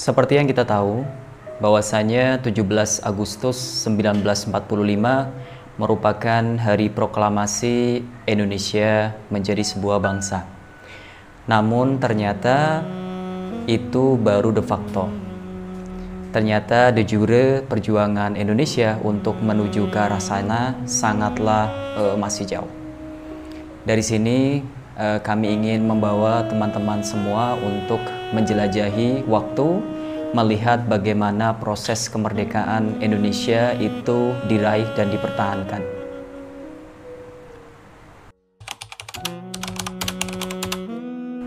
Seperti yang kita tahu, bahwasanya 17 Agustus 1945 merupakan hari proklamasi Indonesia menjadi sebuah bangsa. Namun ternyata itu baru de facto. Ternyata de jure perjuangan Indonesia untuk menuju ke arah sana sangatlah masih jauh. Dari sini kami ingin membawa teman-teman semua untuk menjelajahi waktu, melihat bagaimana proses kemerdekaan Indonesia itu diraih dan dipertahankan.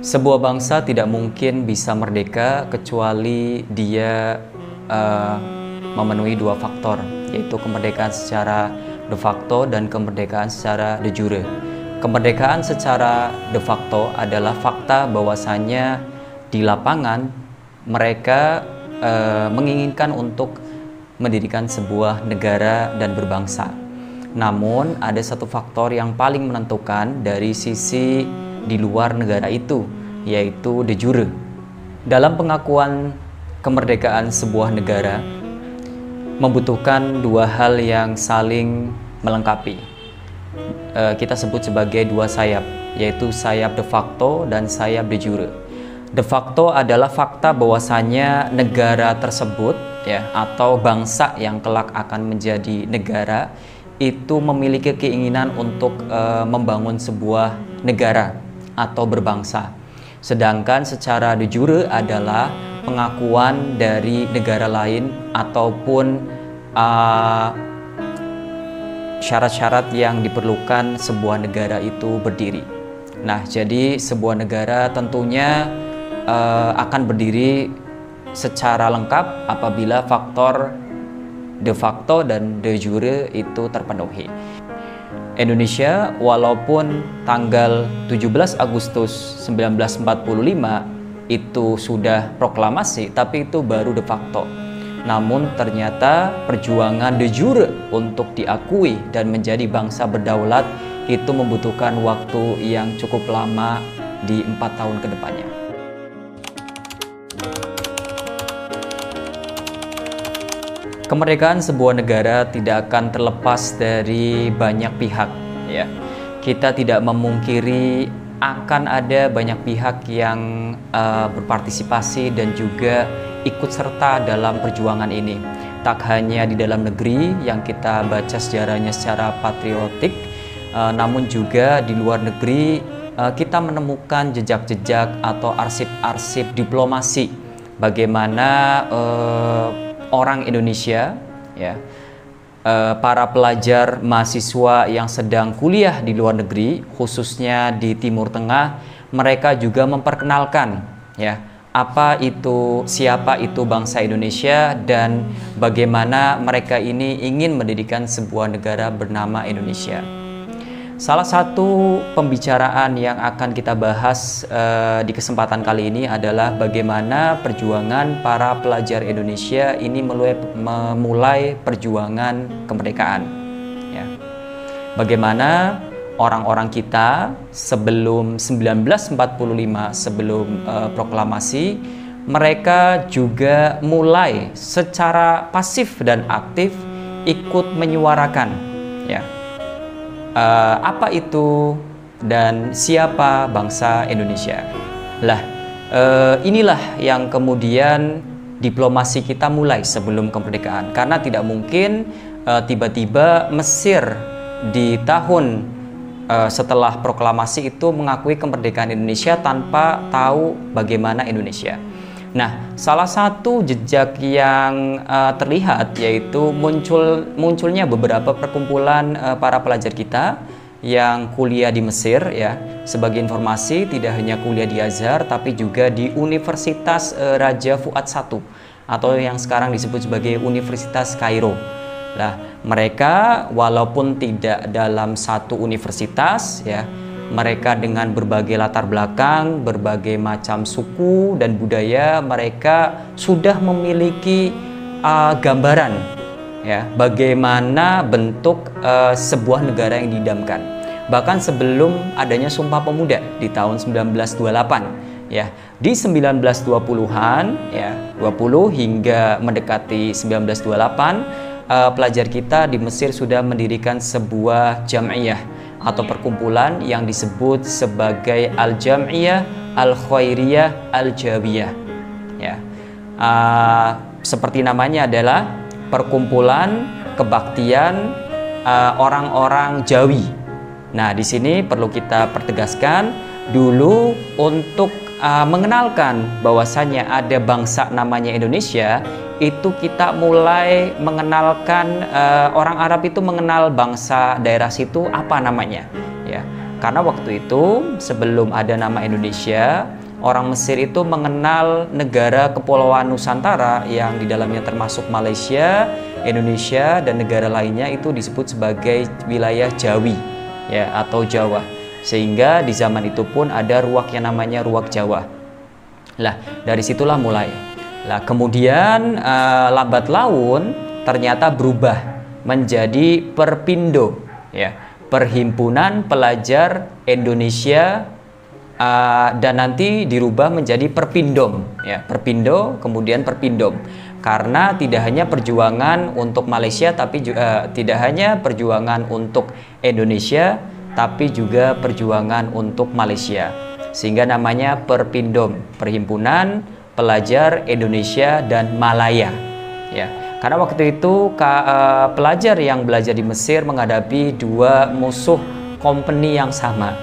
Sebuah bangsa tidak mungkin bisa merdeka kecuali dia memenuhi dua faktor, yaitu kemerdekaan secara de facto dan kemerdekaan secara de jure. Kemerdekaan secara de facto adalah fakta bahwasannya di lapangan mereka menginginkan untuk mendirikan sebuah negara dan berbangsa. Namun ada satu faktor yang paling menentukan dari sisi di luar negara itu, yaitu de jure. Dalam pengakuan kemerdekaan sebuah negara membutuhkan dua hal yang saling melengkapi. Kita sebut sebagai dua sayap, yaitu sayap de facto dan sayap de jure. De facto adalah fakta bahwasanya negara tersebut ya, atau bangsa yang kelak akan menjadi negara itu memiliki keinginan untuk membangun sebuah negara atau berbangsa. Sedangkan secara de jure adalah pengakuan dari negara lain ataupun syarat-syarat yang diperlukan sebuah negara itu berdiri. Nah, jadi sebuah negara tentunya akan berdiri secara lengkap apabila faktor de facto dan de jure itu terpenuhi. Indonesia walaupun tanggal 17 Agustus 1945 itu sudah proklamasi, tapi itu baru de facto. Namun ternyata perjuangan de jure untuk diakui dan menjadi bangsa berdaulat itu membutuhkan waktu yang cukup lama di 4 tahun ke depannya. Kemerdekaan sebuah negara tidak akan terlepas dari banyak pihak, ya. Kita tidak memungkiri akan ada banyak pihak yang berpartisipasi dan juga ikut serta dalam perjuangan ini. Tak hanya di dalam negeri yang kita baca sejarahnya secara patriotik, namun juga di luar negeri kita menemukan jejak-jejak atau arsip-arsip diplomasi bagaimana orang Indonesia, ya, para pelajar mahasiswa yang sedang kuliah di luar negeri, khususnya di Timur Tengah, mereka juga memperkenalkan, ya, apa itu, siapa itu bangsa Indonesia dan bagaimana mereka ini ingin mendirikan sebuah negara bernama Indonesia. Salah satu pembicaraan yang akan kita bahas di kesempatan kali ini adalah bagaimana perjuangan para pelajar Indonesia ini memulai perjuangan kemerdekaan. Ya. Bagaimana orang-orang kita sebelum 1945, sebelum proklamasi, mereka juga mulai secara pasif dan aktif ikut menyuarakan, ya, apa itu dan siapa bangsa Indonesia. Lah, inilah yang kemudian diplomasi kita mulai sebelum kemerdekaan, karena tidak mungkin tiba-tiba Mesir di tahun setelah proklamasi itu mengakui kemerdekaan Indonesia tanpa tahu bagaimana Indonesia. Nah, salah satu jejak yang terlihat yaitu munculnya beberapa perkumpulan para pelajar kita yang kuliah di Mesir ya. Sebagai informasi, tidak hanya kuliah di Azhar tapi juga di Universitas Raja Fuad I atau yang sekarang disebut sebagai Universitas Kairo. Nah, mereka walaupun tidak dalam satu universitas ya, mereka dengan berbagai latar belakang, berbagai macam suku dan budaya, mereka sudah memiliki gambaran ya bagaimana bentuk sebuah negara yang diidamkan. Bahkan sebelum adanya Sumpah Pemuda di tahun 1928 ya, di 1920-an ya, 20 hingga mendekati 1928, pelajar kita di Mesir sudah mendirikan sebuah jam'iyah atau perkumpulan yang disebut sebagai Al-Jam'iyah Al-Khairiyah Al-Jawiyah ya. Seperti namanya adalah perkumpulan kebaktian orang-orang Jawi. Nah, di sini perlu kita pertegaskan dulu untuk mengenalkan bahwasannya ada bangsa namanya Indonesia, itu kita mulai mengenalkan orang Arab itu mengenal bangsa daerah situ apa namanya ya. Karena waktu itu sebelum ada nama Indonesia, orang Mesir itu mengenal negara kepulauan Nusantara yang di dalamnya termasuk Malaysia, Indonesia dan negara lainnya itu disebut sebagai wilayah Jawi ya atau Jawa. Sehingga di zaman itu pun ada ruak yang namanya ruak Jawa. Lah, dari situlah mulai. Lah, kemudian lambat laun ternyata berubah menjadi Perpindo ya, Perhimpunan Pelajar Indonesia, dan nanti dirubah menjadi Perpindom ya, Perpindo kemudian Perpindom. Karena tidak hanya perjuangan untuk Malaysia tapi juga tidak hanya perjuangan untuk Indonesia tapi juga perjuangan untuk Malaysia. Sehingga namanya Perpindom, Perhimpunan Pelajar Indonesia dan Malaya ya. Karena waktu itu pelajar yang belajar di Mesir menghadapi dua musuh company yang sama,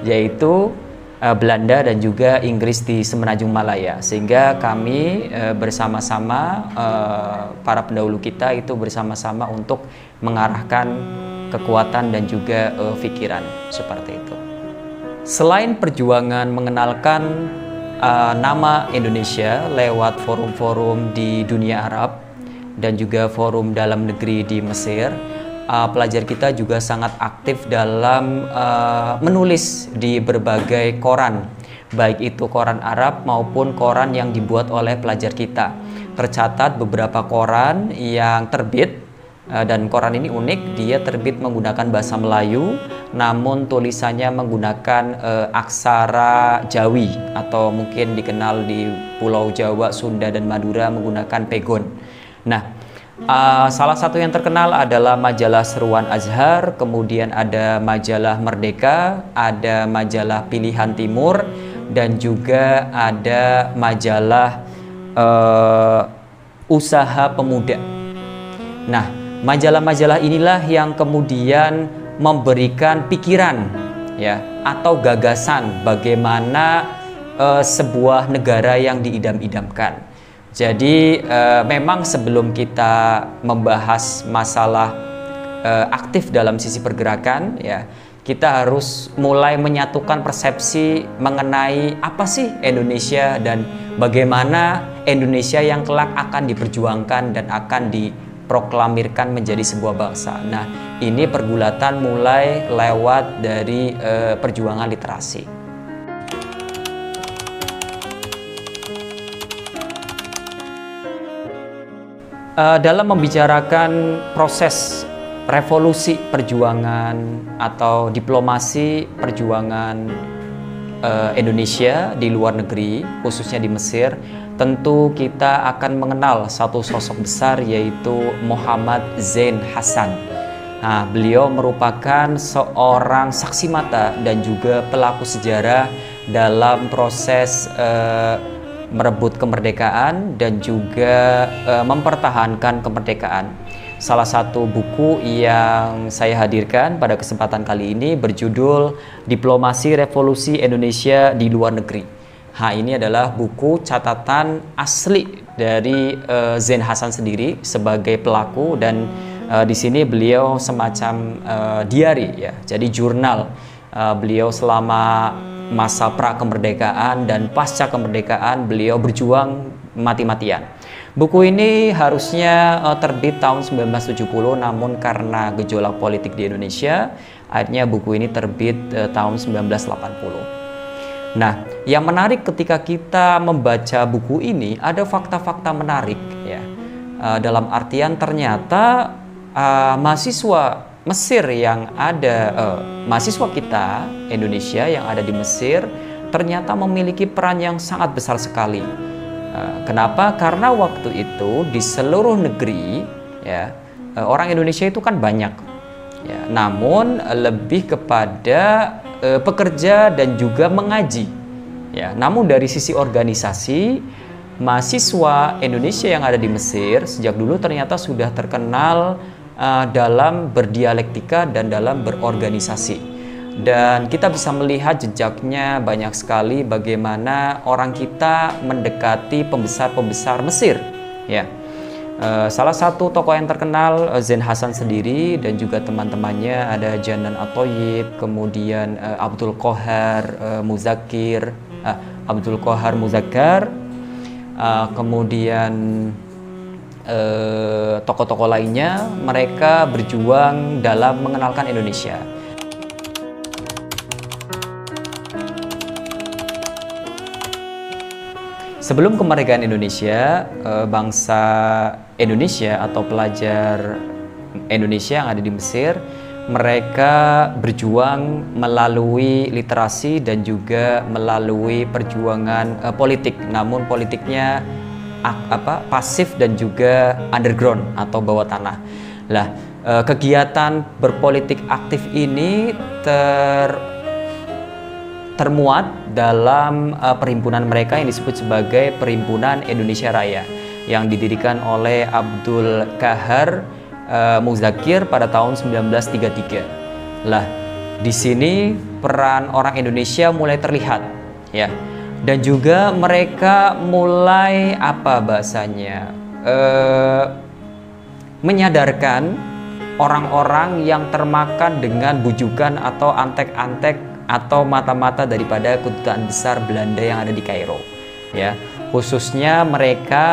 yaitu Belanda dan juga Inggris di Semenanjung Malaya. Sehingga kami bersama-sama para pendahulu kita itu bersama-sama untuk mengarahkan kekuatan dan juga pikiran seperti itu. Selain perjuangan mengenalkan nama Indonesia lewat forum-forum di dunia Arab dan juga forum dalam negeri di Mesir, pelajar kita juga sangat aktif dalam menulis di berbagai koran, baik itu koran Arab maupun koran yang dibuat oleh pelajar kita. Tercatat beberapa koran yang terbit, dan koran ini unik, dia terbit menggunakan bahasa Melayu namun tulisannya menggunakan aksara Jawi atau mungkin dikenal di Pulau Jawa, Sunda dan Madura menggunakan pegon. Nah, salah satu yang terkenal adalah majalah Seruan Azhar, kemudian ada majalah Merdeka, ada majalah Pilihan Timur, dan juga ada majalah Usaha Pemuda. Nah, majalah-majalah inilah yang kemudian memberikan pikiran ya atau gagasan bagaimana sebuah negara yang diidam-idamkan. Jadi memang sebelum kita membahas masalah aktif dalam sisi pergerakan ya, kita harus mulai menyatukan persepsi mengenai apa sih Indonesia dan bagaimana Indonesia yang kelak akan diperjuangkan dan akan diproklamirkan menjadi sebuah bangsa. Nah, ini pergulatan mulai lewat dari perjuangan literasi. Dalam membicarakan proses revolusi perjuangan atau diplomasi perjuangan Indonesia di luar negeri, khususnya di Mesir, tentu kita akan mengenal satu sosok besar yaitu Muhammad Zain Hasan. Nah, beliau merupakan seorang saksi mata dan juga pelaku sejarah dalam proses merebut kemerdekaan dan juga mempertahankan kemerdekaan. salah satu buku yang saya hadirkan pada kesempatan kali ini berjudul Diplomasi Revolusi Indonesia di Luar Negeri. Ini adalah buku catatan asli dari Zain Hasan sendiri sebagai pelaku, dan di sini beliau semacam diary ya, jadi jurnal beliau selama masa pra kemerdekaan dan pasca kemerdekaan beliau berjuang mati-matian. Buku ini harusnya terbit tahun 1970, namun karena gejolak politik di Indonesia akhirnya buku ini terbit tahun 1980. Nah, yang menarik ketika kita membaca buku ini ada fakta-fakta menarik ya. Dalam artian ternyata mahasiswa Mesir yang ada, mahasiswa kita Indonesia yang ada di Mesir ternyata memiliki peran yang sangat besar sekali. Kenapa? Karena waktu itu di seluruh negeri ya, orang Indonesia itu kan banyak ya, namun lebih kepada pekerja dan juga mengaji ya. Namun dari sisi organisasi, mahasiswa Indonesia yang ada di Mesir sejak dulu ternyata sudah terkenal dalam berdialektika dan dalam berorganisasi, dan kita bisa melihat jejaknya banyak sekali bagaimana orang kita mendekati pembesar-pembesar Mesir ya. Salah satu tokoh yang terkenal Zain Hasan sendiri dan juga teman-temannya ada Janan At-Thayyib, kemudian Abdul Qahar Muzakkir, kemudian tokoh-tokoh lainnya. Mereka berjuang dalam mengenalkan Indonesia. Sebelum kemerdekaan Indonesia, bangsa Indonesia atau pelajar Indonesia yang ada di Mesir, mereka berjuang melalui literasi dan juga melalui perjuangan politik. Namun politiknya pasif dan juga underground atau bawah tanah. Lah, kegiatan berpolitik aktif ini termuat dalam perhimpunan mereka yang disebut sebagai Perhimpunan Indonesia Raya yang didirikan oleh Abdul Qahar Muzakkir pada tahun 1933. Lah, di sini peran orang Indonesia mulai terlihat ya. Dan juga mereka mulai menyadarkan orang-orang yang termakan dengan bujukan atau antek-antek atau mata-mata daripada kedutaan besar Belanda yang ada di Kairo ya. Khususnya mereka,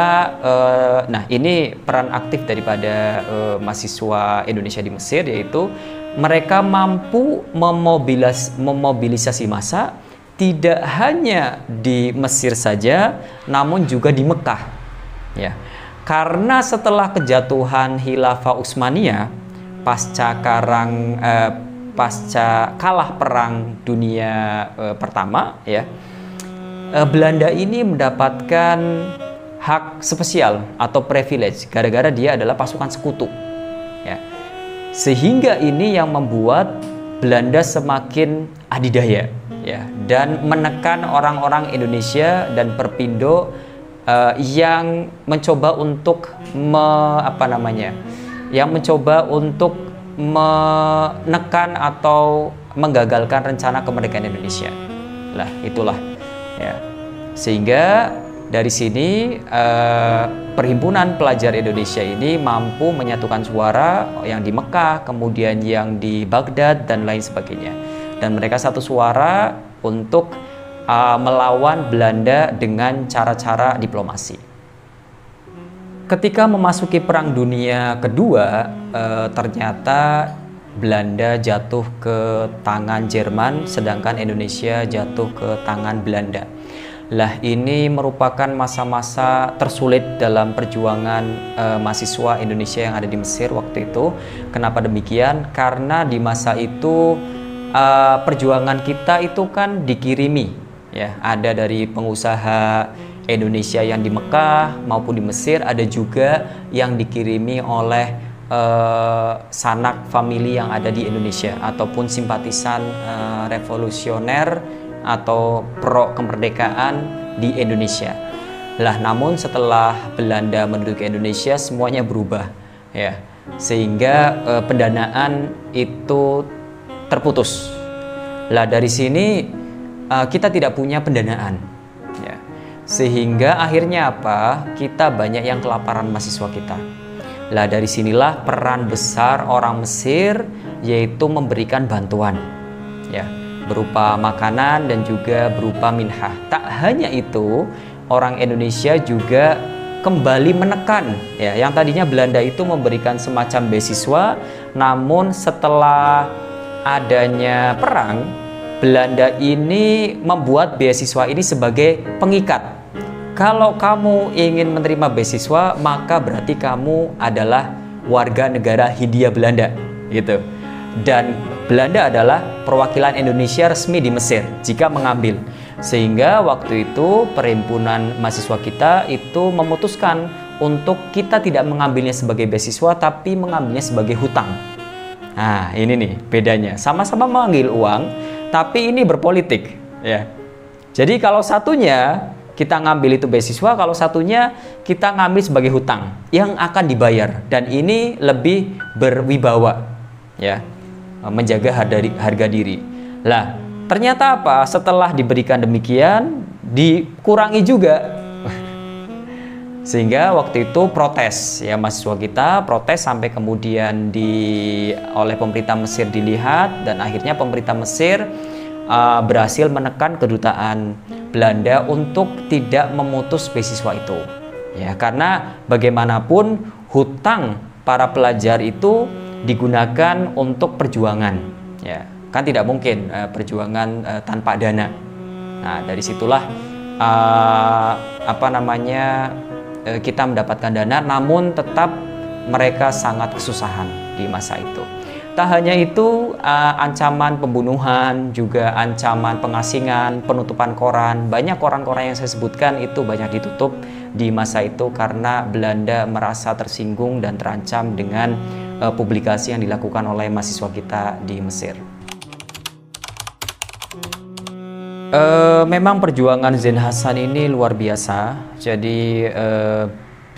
nah ini peran aktif daripada mahasiswa Indonesia di Mesir, yaitu mereka mampu memobilisasi massa tidak hanya di Mesir saja, namun juga di Mekah ya. Karena setelah kejatuhan Khilafah Utsmaniyah pasca kalah perang dunia pertama ya, Belanda ini mendapatkan hak spesial atau privilege gara-gara dia adalah pasukan sekutu ya. Sehingga ini yang membuat Belanda semakin adidaya ya, dan menekan orang-orang Indonesia dan Perpindo yang mencoba untuk menekan atau menggagalkan rencana kemerdekaan Indonesia. Lah, itulah ya. Sehingga dari sini Perhimpunan Pelajar Indonesia ini mampu menyatukan suara yang di Mekah, kemudian yang di Baghdad dan lain sebagainya. Dan mereka satu suara untuk melawan Belanda dengan cara-cara diplomasi. Ketika memasuki Perang Dunia Kedua, ternyata Belanda jatuh ke tangan Jerman, sedangkan Indonesia jatuh ke tangan Belanda. Lah, ini merupakan masa-masa tersulit dalam perjuangan mahasiswa Indonesia yang ada di Mesir waktu itu. Kenapa demikian? Karena di masa itu perjuangan kita itu kan dikirimi ya, ada dari pengusaha Indonesia yang di Mekah maupun di Mesir, ada juga yang dikirimi oleh sanak famili yang ada di Indonesia ataupun simpatisan revolusioner atau pro kemerdekaan di Indonesia. Lah, namun setelah Belanda menduduki Indonesia semuanya berubah ya. sehingga pendanaan itu terputus. Lah dari sini kita tidak punya pendanaan, ya. Sehingga akhirnya apa? Kita banyak yang kelaparan mahasiswa kita. Lah dari sinilah peran besar orang Mesir, yaitu memberikan bantuan, ya, berupa makanan dan juga berupa minhah. Tak hanya itu, orang Indonesia juga kembali menekan, ya, yang tadinya Belanda itu memberikan semacam beasiswa, namun setelah adanya perang, Belanda ini membuat beasiswa ini sebagai pengikat. Kalau kamu ingin menerima beasiswa, maka berarti kamu adalah warga negara Hindia Belanda, gitu. Dan Belanda adalah perwakilan Indonesia resmi di Mesir jika mengambil. Sehingga waktu itu perhimpunan mahasiswa kita itu memutuskan untuk kita tidak mengambilnya sebagai beasiswa, tapi mengambilnya sebagai hutang. Nah, ini nih bedanya. Sama-sama mengambil uang, tapi ini berpolitik, ya. Jadi kalau satunya kita ngambil itu beasiswa, kalau satunya kita ngambil sebagai hutang yang akan dibayar, dan ini lebih berwibawa, ya, menjaga harga diri. Lah, ternyata apa? Setelah diberikan demikian, dikurangi juga. Sehingga waktu itu protes, ya, mahasiswa kita protes sampai kemudian oleh pemerintah Mesir dilihat, dan akhirnya pemerintah Mesir berhasil menekan kedutaan Belanda untuk tidak memutus beasiswa itu. Ya, karena bagaimanapun hutang para pelajar itu digunakan untuk perjuangan, ya. Kan tidak mungkin perjuangan tanpa dana. Nah, dari situlah kita mendapatkan dana, namun tetap mereka sangat kesusahan di masa itu. Tak hanya itu, ancaman pembunuhan, juga ancaman pengasingan, penutupan koran. Banyak koran-koran yang saya sebutkan itu banyak ditutup di masa itu karena Belanda merasa tersinggung dan terancam dengan publikasi yang dilakukan oleh mahasiswa kita di Mesir. Memang perjuangan Zain Hasan ini luar biasa. Jadi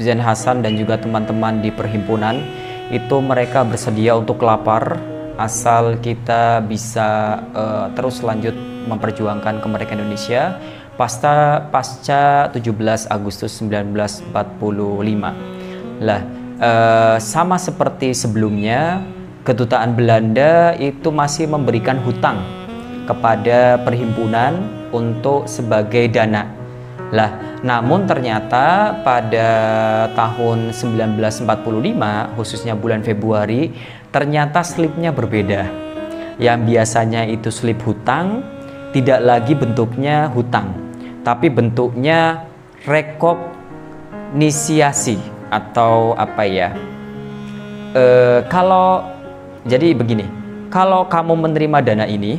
Zain Hasan dan juga teman-teman di perhimpunan itu mereka bersedia untuk lapar asal kita bisa terus lanjut memperjuangkan kemerdekaan Indonesia pasca 17 Agustus 1945. Lah, sama seperti sebelumnya, kedutaan Belanda itu masih memberikan hutang kepada perhimpunan untuk sebagai dana. Lah, namun ternyata pada tahun 1945, khususnya bulan Februari, ternyata slipnya berbeda. Yang biasanya itu slip hutang, tidak lagi bentuknya hutang, tapi bentuknya rekognisiasi atau apa ya? Jadi begini, kalau kamu menerima dana ini,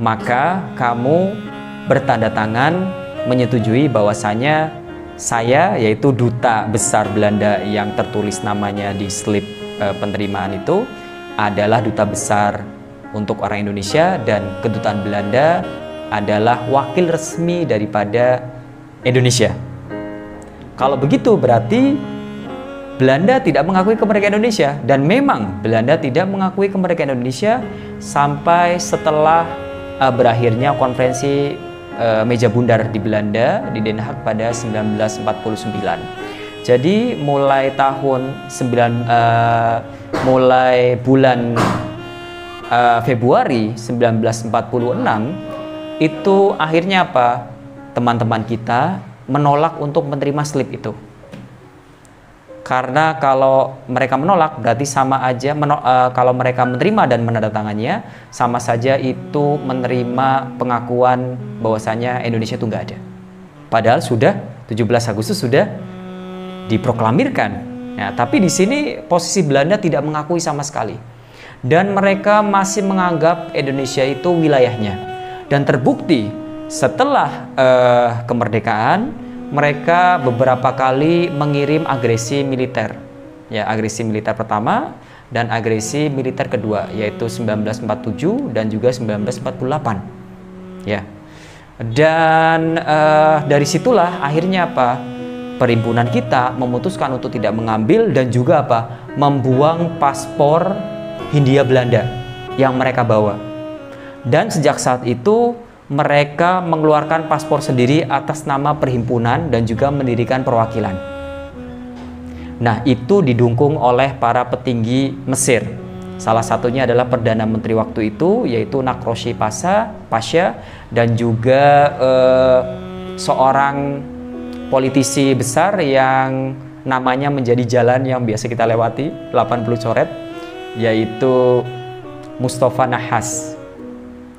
maka kamu bertanda tangan menyetujui bahwasanya saya, yaitu duta besar Belanda yang tertulis namanya di slip penerimaan itu, adalah duta besar untuk orang Indonesia, dan kedutaan Belanda adalah wakil resmi daripada Indonesia. Kalau begitu berarti Belanda tidak mengakui kemerdekaan Indonesia, dan memang Belanda tidak mengakui kemerdekaan Indonesia sampai setelah berakhirnya konferensi meja bundar di Belanda di Den Haag pada 1949. Jadi mulai bulan Februari 1946 itu akhirnya apa? Teman-teman kita menolak untuk menerima slip itu. Karena kalau mereka menolak berarti sama aja kalau mereka menerima dan menandatangannya, sama saja itu menerima pengakuan bahwasanya Indonesia itu nggak ada. Padahal sudah 17 Agustus sudah diproklamirkan. Ya, tapi di sini posisi Belanda tidak mengakui sama sekali. Dan mereka masih menganggap Indonesia itu wilayahnya. Dan terbukti setelah kemerdekaan, mereka beberapa kali mengirim agresi militer. Ya, agresi militer pertama dan agresi militer kedua, yaitu 1947 dan juga 1948. Ya. Dan dari situlah akhirnya apa? Perhimpunan kita memutuskan untuk tidak mengambil, dan juga apa? membuang paspor Hindia Belanda yang mereka bawa. Dan sejak saat itu mereka mengeluarkan paspor sendiri atas nama perhimpunan dan juga mendirikan perwakilan. Nah, itu didukung oleh para petinggi Mesir. Salah satunya adalah Perdana Menteri waktu itu, yaitu Nakroshi Pasha, dan juga seorang politisi besar yang namanya menjadi jalan yang biasa kita lewati, 80 coret, yaitu Mustafa Nahas.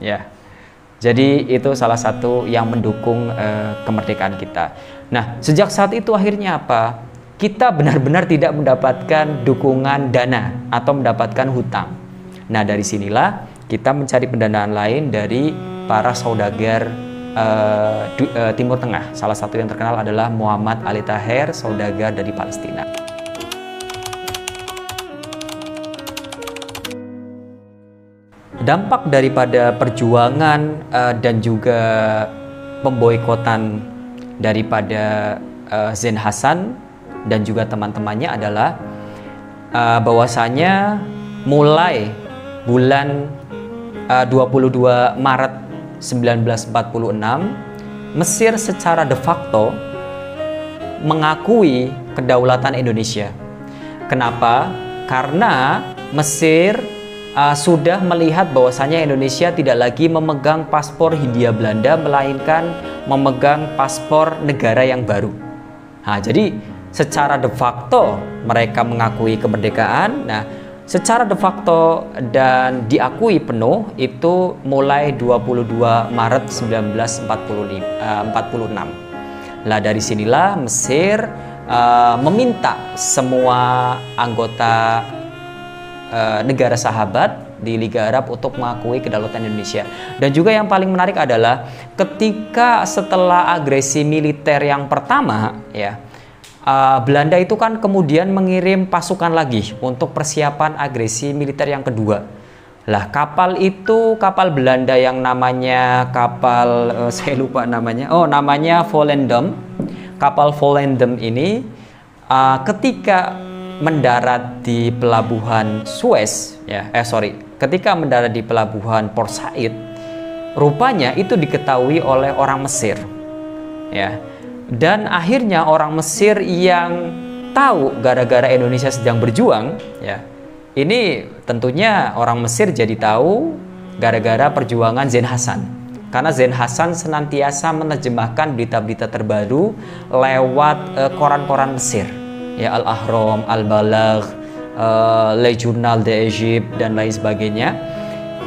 Ya, jadi itu salah satu yang mendukung kemerdekaan kita. Nah, sejak saat itu akhirnya apa? Kita benar-benar tidak mendapatkan dukungan dana atau mendapatkan hutang. Nah, dari sinilah kita mencari pendanaan lain dari para saudagar Timur Tengah. Salah satu yang terkenal adalah Muhammad Ali Taher, saudagar dari Palestina. Dampak daripada perjuangan dan juga pemboikotan daripada Zain Hasan dan juga teman-temannya adalah bahwasanya mulai bulan 22 Maret 1946 Mesir secara de facto mengakui kedaulatan Indonesia. Kenapa? Karena Mesir sudah melihat bahwasanya Indonesia tidak lagi memegang paspor Hindia Belanda, melainkan memegang paspor negara yang baru. Nah, jadi secara de facto mereka mengakui kemerdekaan. Nah, secara de facto dan diakui penuh itu mulai 22 Maret 1946. Lah dari sinilah Mesir meminta semua anggota negara sahabat di Liga Arab untuk mengakui kedaulatan Indonesia. Dan juga yang paling menarik adalah ketika setelah agresi militer yang pertama, ya, Belanda itu kan kemudian mengirim pasukan lagi untuk persiapan agresi militer yang kedua. Lah kapal itu, kapal Belanda yang namanya kapal saya lupa namanya. Oh, namanya Volendam. Kapal Volendam ini ketika mendarat di pelabuhan Suez, ya, ketika mendarat di pelabuhan Port Said, rupanya itu diketahui oleh orang Mesir, ya. Dan akhirnya orang Mesir yang tahu gara-gara Indonesia sedang berjuang, ya, ini tentunya orang Mesir jadi tahu gara-gara perjuangan Zain Hasan. Karena Zain Hasan senantiasa menerjemahkan berita-berita terbaru lewat koran-koran Mesir, ya, Al-Ahram, Al-Balagh, Le Journal d'Egypte dan lain sebagainya.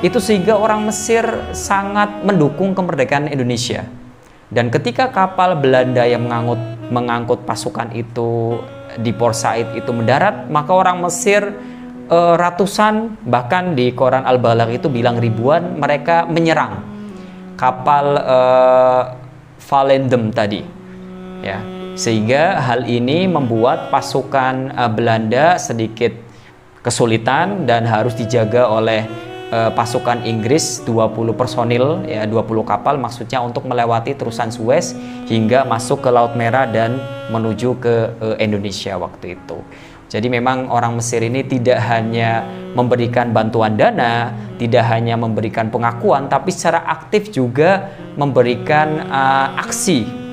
Itu sehingga orang Mesir sangat mendukung kemerdekaan Indonesia. Dan ketika kapal Belanda yang mengangkut pasukan itu di Port Said itu mendarat, maka orang Mesir ratusan, bahkan di koran Al-Balagh itu bilang ribuan, mereka menyerang kapal Volendam tadi, ya. Sehingga hal ini membuat pasukan Belanda sedikit kesulitan dan harus dijaga oleh pasukan Inggris 20 personil, ya, 20 kapal maksudnya, untuk melewati terusan Suez hingga masuk ke Laut Merah dan menuju ke Indonesia waktu itu. Jadi memang orang Mesir ini tidak hanya memberikan bantuan dana, tidak hanya memberikan pengakuan, tapi secara aktif juga memberikan aksi.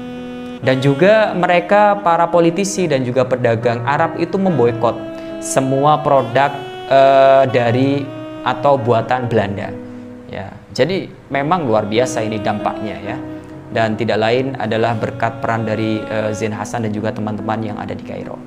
Dan juga mereka, para politisi dan juga pedagang Arab itu memboikot semua produk dari atau buatan Belanda, ya. Jadi memang luar biasa ini dampaknya, ya. Dan tidak lain adalah berkat peran dari Zain Hasan dan juga teman-teman yang ada di Kairo.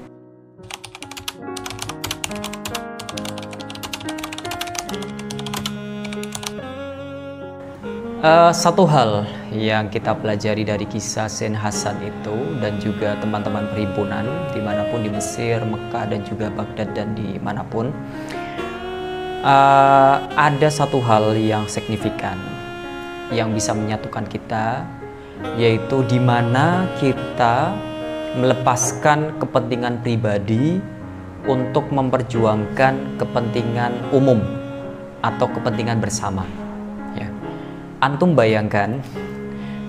Satu hal yang kita pelajari dari kisah Zain Hasan itu dan juga teman-teman perhimpunan dimanapun di Mesir, Mekah dan juga Baghdad dan dimanapun, ada satu hal yang signifikan yang bisa menyatukan kita, yaitu di mana kita melepaskan kepentingan pribadi untuk memperjuangkan kepentingan umum atau kepentingan bersama, ya. Antum bayangkan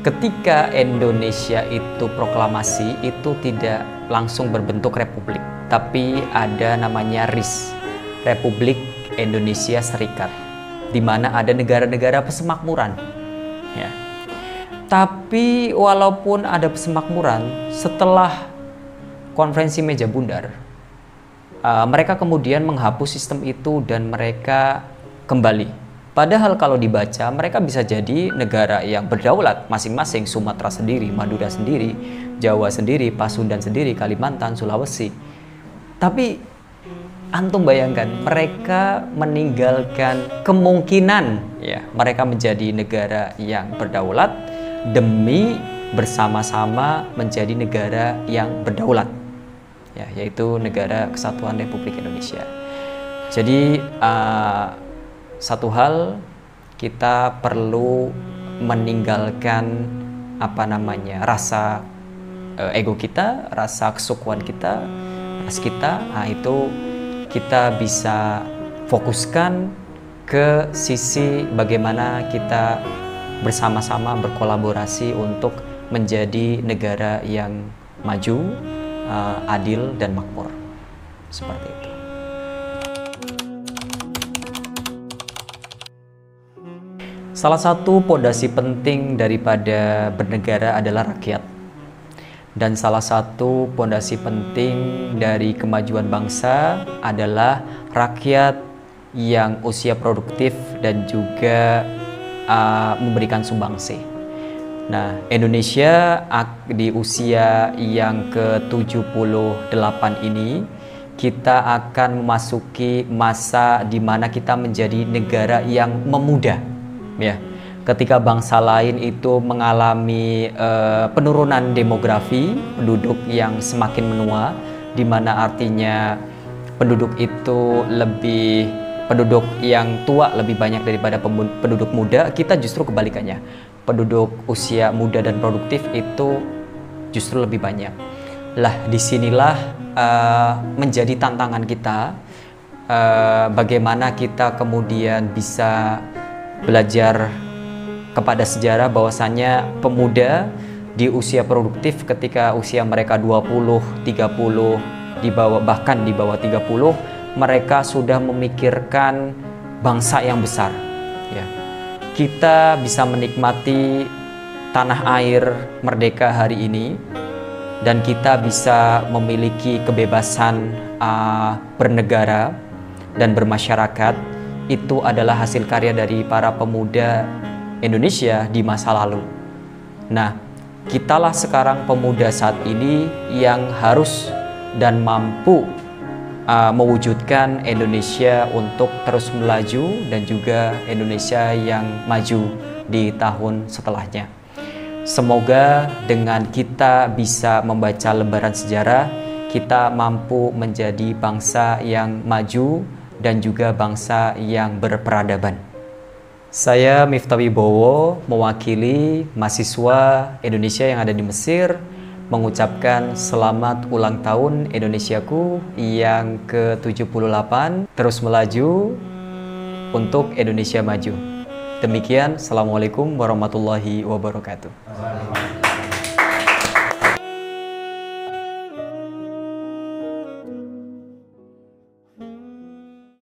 ketika Indonesia itu proklamasi, itu tidak langsung berbentuk republik, tapi ada namanya RIS, Republik Indonesia Serikat, di mana ada negara-negara persemakmuran. Ya. Tapi walaupun ada persemakmuran, setelah konferensi meja bundar, mereka kemudian menghapus sistem itu dan mereka kembali. Padahal kalau dibaca, mereka bisa jadi negara yang berdaulat masing-masing, Sumatera sendiri, Madura sendiri, Jawa sendiri, Pasundan sendiri, Kalimantan, Sulawesi. Tapi antum bayangkan, mereka meninggalkan kemungkinan ya, mereka menjadi negara yang berdaulat demi bersama-sama menjadi negara yang berdaulat. Ya, yaitu Negara Kesatuan Republik Indonesia. Jadi satu hal, kita perlu meninggalkan rasa ego kita, rasa kesukuan kita, ras kita. Nah, itu kita bisa fokuskan ke sisi bagaimana kita bersama-sama berkolaborasi untuk menjadi negara yang maju, adil dan makmur. Seperti itu. Salah satu pondasi penting daripada bernegara adalah rakyat. Dan salah satu pondasi penting dari kemajuan bangsa adalah rakyat yang usia produktif dan juga memberikan sumbangsi. Nah, Indonesia di usia yang ke-78 ini, kita akan memasuki masa di mana kita menjadi negara yang memuda. Ya, ketika bangsa lain itu mengalami penurunan demografi, penduduk yang semakin menua, di mana artinya penduduk yang tua lebih banyak daripada penduduk muda, kita justru kebalikannya. Penduduk usia muda dan produktif itu justru lebih banyak. Lah, disinilah menjadi tantangan kita, bagaimana kita kemudian bisa belajar kepada sejarah bahwasannya pemuda di usia produktif ketika usia mereka 20, 30, bahkan di bawah 30, mereka sudah memikirkan bangsa yang besar. Ya. Kita bisa menikmati tanah air merdeka hari ini, dan kita bisa memiliki kebebasan bernegara dan bermasyarakat. Itu adalah hasil karya dari para pemuda Indonesia di masa lalu. Nah, kitalah sekarang pemuda saat ini yang harus dan mampu mewujudkan Indonesia untuk terus melaju dan juga Indonesia yang maju di tahun setelahnya. Semoga dengan kita bisa membaca lembaran sejarah, kita mampu menjadi bangsa yang maju dan juga bangsa yang berperadaban. Saya Miftah Wibowo, mewakili mahasiswa Indonesia yang ada di Mesir, mengucapkan selamat ulang tahun Indonesiaku yang ke-78, terus melaju untuk Indonesia maju. Demikian, Assalamualaikum warahmatullahi wabarakatuh.